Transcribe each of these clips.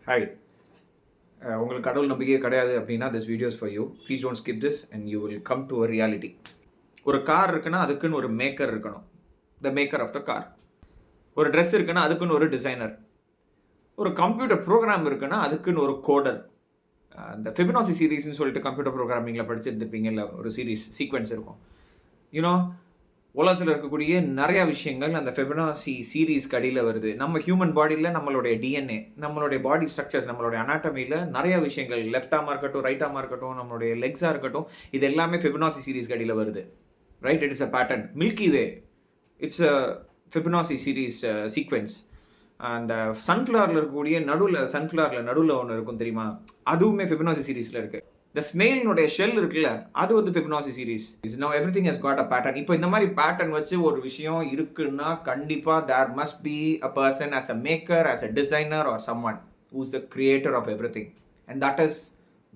Hi. உங்களுக்கு கடவுள் நம்பிக்கையே கிடையாது அப்படின்னா this videos for you. Please don't skip this and you will come to a reality. ஒரு கார் இருக்குன்னா அதுக்குன்னு ஒரு மேக்கர் இருக்கணும், the maker of the car. ஒரு ட்ரெஸ் இருக்குன்னா அதுக்குன்னு ஒரு டிசைனர். ஒரு கம்ப்யூட்டர் ப்ரோக்ராம் இருக்குன்னா அதுக்குன்னு ஒரு கோடர். இந்த ஃபிபனாசி சீரீஸ்னு சொல்லிட்டு கம்ப்யூட்டர் ப்ரோக்ராமிங்கில் படிச்சிருந்துருப்பீங்கல்ல, ஒரு சீக்வென்ஸ் இருக்கும். யூனோ உலகத்தில் இருக்கக்கூடிய நிறையா விஷயங்கள் அந்த ஃபெபனாசி சீரீஸ்க்கு அடியில் வருது. நம்ம ஹியூமன் பாடியில் நம்மளுடைய டிஎன்ஏ, நம்மளுடைய பாடி ஸ்ட்ரக்சர்ஸ், நம்மளுடைய அனாட்டமியில் நிறையா விஷயங்கள், லெஃப்ட் ஆர்மாக இருக்கட்டும், ரைட் ஆர்மாக இருக்கட்டும், நம்மளுடைய லெக்ஸாக இருக்கட்டும், இது எல்லாமே ஃபெபனாசி சீரீஸ்க்கு அடியில் வருது. Right? It is a pattern. Milky Way, it's a Fibonacci series sequence. அந்த சன்ஃப்ளவரில் இருக்கக்கூடிய நடுவில் ஒன்று இருக்கும் தெரியுமா, அதுவுமே ஃபெபனாசி சீரீஸில் இருக்குது. இந்த ஸ்னெயிலினுடைய ஷெல் இருக்குல்ல, அது வந்து Fibonacci series. Is now everything has got a pattern. இப்போ இந்த மாதிரி பேட்டர்ன் வச்சு ஒரு விஷயம் இருக்குன்னா கண்டிப்பாக there must be a person as a maker, as a designer or someone who is the creator of everything, and that is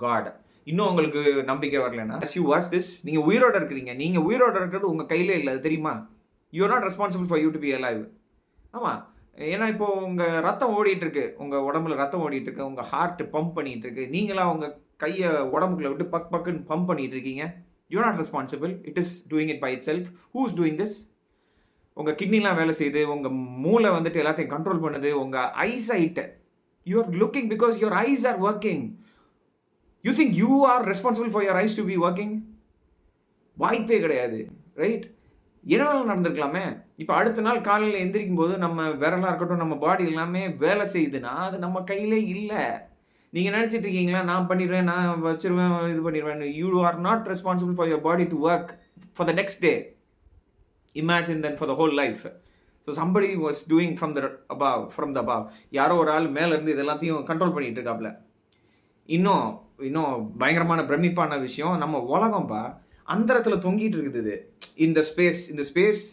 God. இன்னும் உங்களுக்கு நம்பிக்கை வரலன்னா, யூ வாட்ச் திஸ், நீங்கள் உயிரோட இருக்கிறீங்க. நீங்கள் உயிரோட இருக்கிறது உங்கள் கையிலே இல்லை, அது தெரியுமா? You are not responsible for you to be alive. ஆமாம், ஏன்னா இப்போ உங்கள் ரத்தம் ஓடிட்டு இருக்கு, உங்கள் உடம்புல ரத்தம் ஓடிட்டு இருக்கு, உங்கள் ஹார்ட் பம்ப் பண்ணிட்டு இருக்கு. நீங்களா உங்கள் கையை உடம்புக்குள்ள விட்டு பக்குன்னு பம்ப் பண்ணிட்டு இருக்கீங்க. You not responsible, it is doing it by itself. Who is doing this? உங்கள் கிட்னிலாம் வேலை செய்யுது, உங்கள் மூளை வந்துட்டு எல்லாத்தையும் கண்ட்ரோல் பண்ணுது, உங்கள் eyesight, you are looking because your eyes are working. You think you are responsible for your eyes to be working? வாய்ப்பே கிடையாது. ரைட்? என்னெல்லாம் நடந்திருக்கலாமே. இப்போ அடுத்த நாள் காலையில் எந்திரிக்கும் போது நம்ம விரலாக இருக்கட்டும், நம்ம பாடி எல்லாமே வேலை செய்யுதுன்னா அது நம்ம கையிலே இல்லை. நீங்கள் நினச்சிட்டு இருக்கீங்களா, நான் பண்ணிடுவேன், நான் வச்சிருவேன், இது பண்ணிடுவேன். You are not responsible for your body to work for the next day. Imagine then for the whole life. So somebody was doing from the above. யாரோ ஒரு ஆள் மேலேருந்து இது எல்லாத்தையும் கண்ட்ரோல் பண்ணிகிட்டு இருக்காப்புல. இன்னும் பயங்கரமான பிரமிப்பான விஷயம், நம்ம உலகம்பா அந்தரத்தில் தொங்கிட்டு இருக்குது. இந்த ஸ்பேஸ்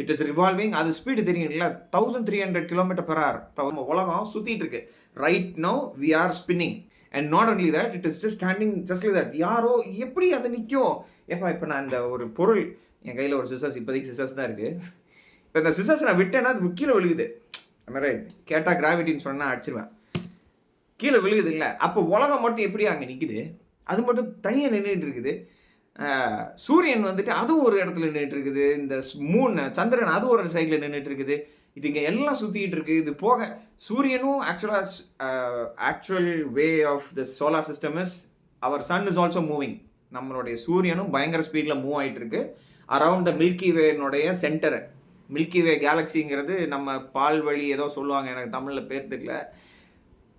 இட் இஸ் ரிவால்விங். அது ஸ்பீடு தெரியுங்களா, 1300 km/h. நம்ம உலகம் சுற்றிட்டு இருக்கு. Right now we are spinning and not only that, it is just standing just like that. யாரோ எப்படி அது நிற்கும்? ஏப்பா இப்போ நான் இந்த ஒரு பொருள், என் கையில் ஒரு சிசர்ஸ், இப்போதைக்கு சிசர்ஸ் தான் இருக்குது. இப்போ இந்த சிசர்ஸ் நான் விட்டேன்னா அது கீழே விழுகுது. ரைட்? கேட்டால் கிராவிட்டின்னு சொன்னால் அடிச்சிருவேன். கீழே விழுகுது இல்லை? அப்போ உலகம் மட்டும் எப்படி அங்கே நிற்குது? அது மட்டும் தனியாக நின்றுட்டு இருக்குது. சூரியன் வந்துட்டு அதுவும் ஒரு இடத்துல நின்றுட்டு இருக்குது. இந்த மூன், சந்திரன் அது ஒரு சைடில் நின்றுட்டு இருக்குது. இது இங்கே எல்லாம் சுற்றிக்கிட்டு இருக்குது. இது போக சூரியனும் actual way of the solar system is our sun is also moving. நம்மளுடைய சூரியனும் பயங்கர ஸ்பீடில் மூவ் ஆகிட்டு இருக்கு அரவுண்ட் த மில்கி வேனுடைய சென்டரு. மில்கி வே கேலக்சிங்கிறது நம்ம பால்வழி ஏதோ சொல்லுவாங்க, எனக்கு தமிழில் பேர் தெரியல.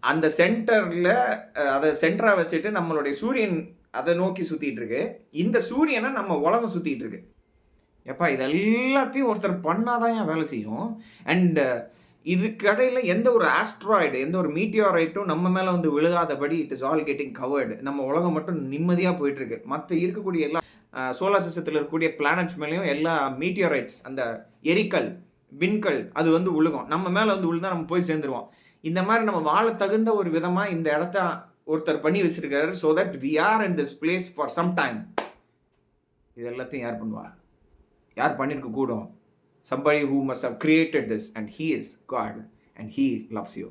அந்த சென்டரில் அதை சென்டராக வச்சுட்டு நம்மளுடைய சூரியன் அதை நோக்கி சுற்றிட்டு இருக்கு. இந்த சூரியனை நம்ம உலகம் சுற்றிட்டு இருக்கு. எப்பா இது எல்லாத்தையும் ஒருத்தர் பண்ணாதான் ஏன் வேலை செய்யும்? அண்ட் இதுக்கடையில் எந்த ஒரு ஆஸ்ட்ராய்டு, எந்த ஒரு மீட்டியோரைட்டும் நம்ம மேலே வந்து விழுகாதபடி it is all getting covered. நம்ம உலகம் மட்டும் நிம்மதியாக போயிட்டுருக்கு. மற்ற இருக்கக்கூடிய எல்லா சோலார் சிஸ்டத்தில் இருக்கக்கூடிய பிளானட்ஸ் மேலேயும் எல்லா மீட்டியோரைட்ஸ், அந்த எரிக்கல், விண்கல், அது வந்து விழுகும். நம்ம மேலே வந்து விழுந்தால் நம்ம போய் சேர்ந்துருவோம். இந்த மாதிரி நம்ம வாழ தகுந்த ஒரு விதமாக இந்த இடத்த ஒருத்தர் பண்ணி வச்சிருக்காரு. So that we are in this place for some time. இது எல்லாத்தையும் யார் பண்ணுவா? யார் பண்ணியிருக்க கூடும்? Somebody who must have created this, and he is God, and he loves you.